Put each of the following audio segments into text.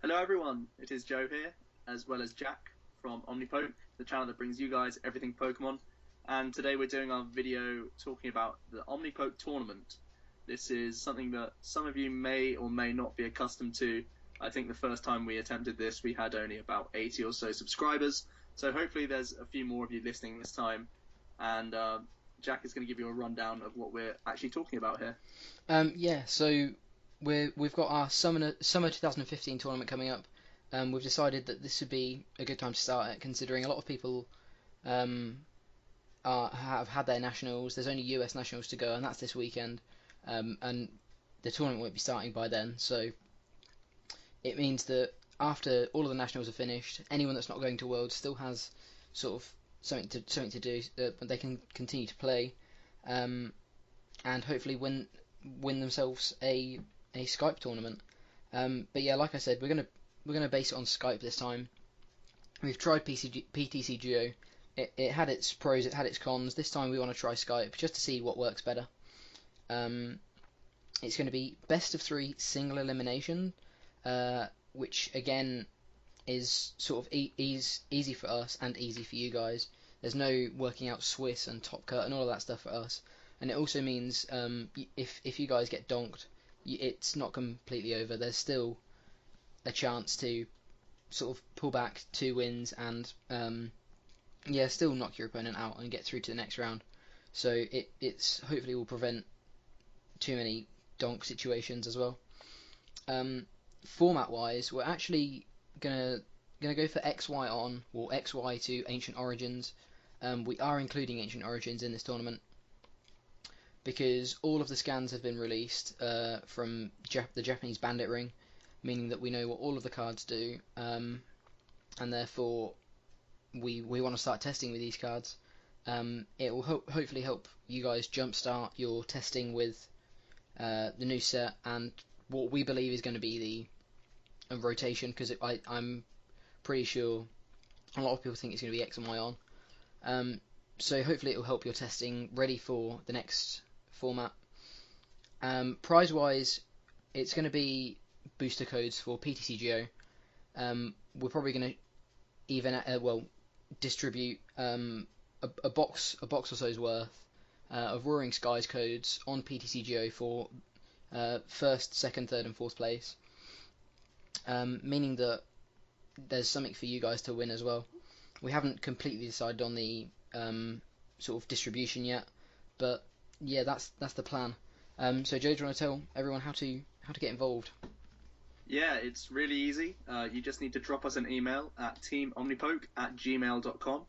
Hello everyone, it is Joe here, as well as Jack from Omnipoke, the channel that brings you guys everything Pokemon. And today we're doing our video talking about the Omnipoke tournament. This is something that some of you may or may not be accustomed to. I think the first time we attempted this, we had only about 80 or so subscribers. So hopefully there's a few more of you listening this time. And Jack is going to give you a rundown of what we're actually talking about here. So we've got our summer 2015 tournament coming up. We've decided that this would be a good time to start it, considering a lot of people have had their nationals. There's only US nationals to go, and that's this weekend. And the tournament won't be starting by then, so it means that after all of the nationals are finished, anyone that's not going to Worlds still has sort of something to do, but they can continue to play, and hopefully win themselves a Skype tournament. But yeah, like I said, we're gonna base it on Skype this time. We've tried PTC Duo. It had its pros, it had its cons. This time we want to try Skype just to see what works better. It's going to be best of 3 single elimination, which again is sort of easy for us and easy for you guys. There's no working out Swiss and Top Cut and all of that stuff for us. And it also means if you guys get donked, it's not completely over. There's still a chance to sort of pull back 2 wins and still knock your opponent out and get through to the next round. So it's hopefully will prevent too many donk situations as well. Format wise, we're actually gonna go for XY on, or XY to Ancient Origins. We are including Ancient Origins in this tournament because all of the scans have been released from the Japanese Bandit Ring, meaning that we know what all of the cards do, and therefore we want to start testing with these cards. It will hopefully help you guys jumpstart your testing with the new set and what we believe is going to be the rotation, because I'm pretty sure a lot of people think it's going to be X and Y on. So hopefully it will help your testing ready for the next format. Prize wise, it's going to be booster codes for PTCGO. We're probably going to even distribute a box or so's worth of Roaring Skies codes on PTCGO for first, second, third, and fourth place, meaning that there's something for you guys to win as well. We haven't completely decided on the sort of distribution yet, but yeah, that's the plan. So Joe, do you want to tell everyone how to get involved? Yeah, it's really easy. You just need to drop us an email at teamomnipoke@gmail.com,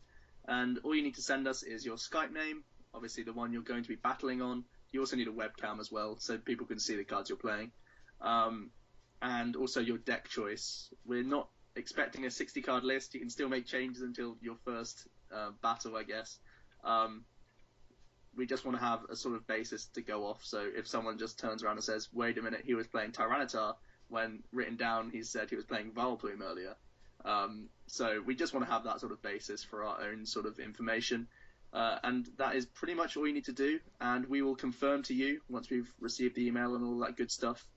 and all you need to send us is your Skype name, obviously the one you're going to be battling on. You also need a webcam as well, so people can see the cards you're playing, and also your deck choice. We're not expecting a 60 card list. You can still make changes until your first battle, I guess. We just want to have a sort of basis to go off, so if someone just turns around and says, wait a minute, he was playing Tyranitar, when written down he said he was playing Vileplume earlier. So we just want to have that sort of basis for our own sort of information. And that is pretty much all you need to do, and we will confirm to you once we've received the email and all that good stuff.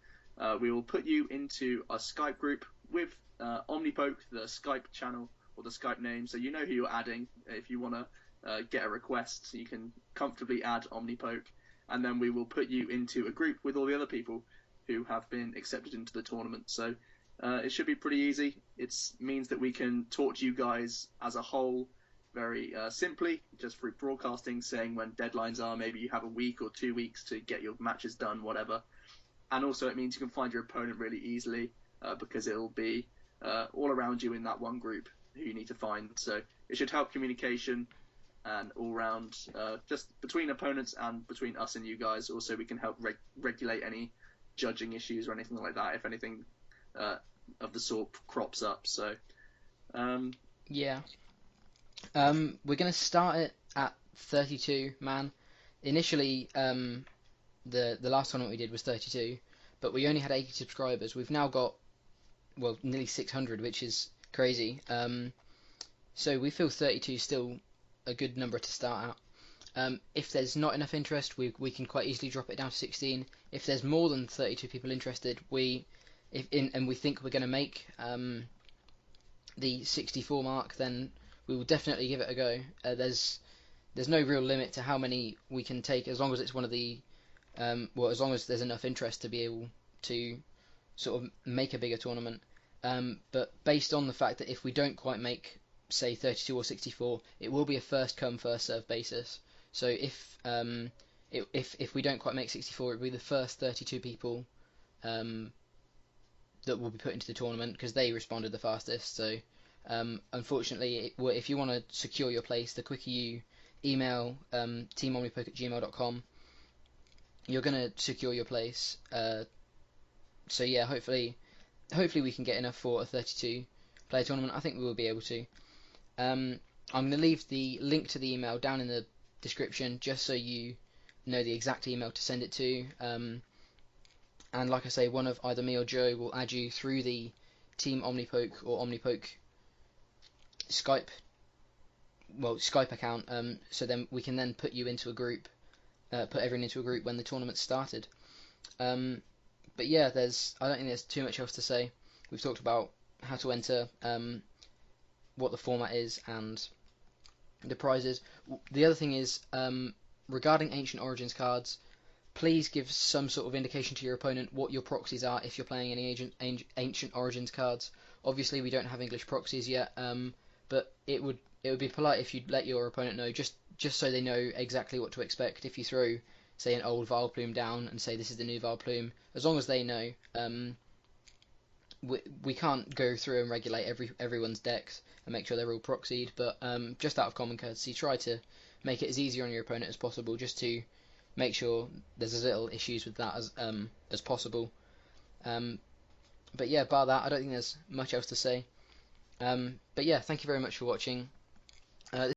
We will put you into a Skype group with Omnipoke, the Skype channel or the Skype name, so you know who you're adding. If you want to get a request, you can comfortably add Omnipoke, and then we will put you into a group with all the other people who have been accepted into the tournament. So it should be pretty easy. It means that we can talk to you guys as a whole very simply, just through broadcasting, saying when deadlines are. Maybe you have a week or 2 weeks to get your matches done, whatever. And also it means you can find your opponent really easily, because it'll be all around you in that one group who you need to find. So it should help communication and all round, just between opponents and between us and you guys. Also, we can help regulate any judging issues or anything like that if anything of the sort crops up. So Yeah. We're going to start it at 32 man. Initially, the last tournament we did was 32, but we only had 80 subscribers. We've now got, well, nearly 600, which is crazy. So we feel 32 is still a good number to start at. If there's not enough interest, we can quite easily drop it down to 16. If there's more than 32 people interested, we and we think we're going to make the 64 mark, then we will definitely give it a go. There's no real limit to how many we can take, as long as it's one of the as long as there's enough interest to be able to sort of make a bigger tournament. But based on the fact that if we don't quite make, say, 32 or 64, it will be a first come first serve basis. So if we don't quite make 64, it will be the first 32 people that will be put into the tournament because they responded the fastest. So unfortunately, if you want to secure your place, the quicker you email teamomnipoke@gmail.com, you're going to secure your place. So yeah, hopefully we can get enough for a 32 player tournament. I think we will be able to. I'm going to leave the link to the email down in the description just so you know the exact email to send it to. And like I say, one of either me or Joe will add you through the Team Omnipoke or Omnipoke Skype account. So then we can then put you into a group, put everyone into a group when the tournament started. But yeah, I don't think there's too much else to say. We've talked about how to enter, what the format is, and the prizes. The other thing is, regarding Ancient Origins cards, please give some sort of indication to your opponent what your proxies are if you're playing any Ancient Origins cards. Obviously, we don't have English proxies yet, but it would be polite if you'd let your opponent know, just so they know exactly what to expect. If you throw, say, an old Vileplume down and say this is the new Vileplume, as long as they know, we can't go through and regulate everyone's decks and make sure they're all proxied, but just out of common courtesy, try to make it as easy on your opponent as possible, just to make sure there's as little issues with that as possible. But yeah, bar that, I don't think there's much else to say. But yeah, thank you very much for watching.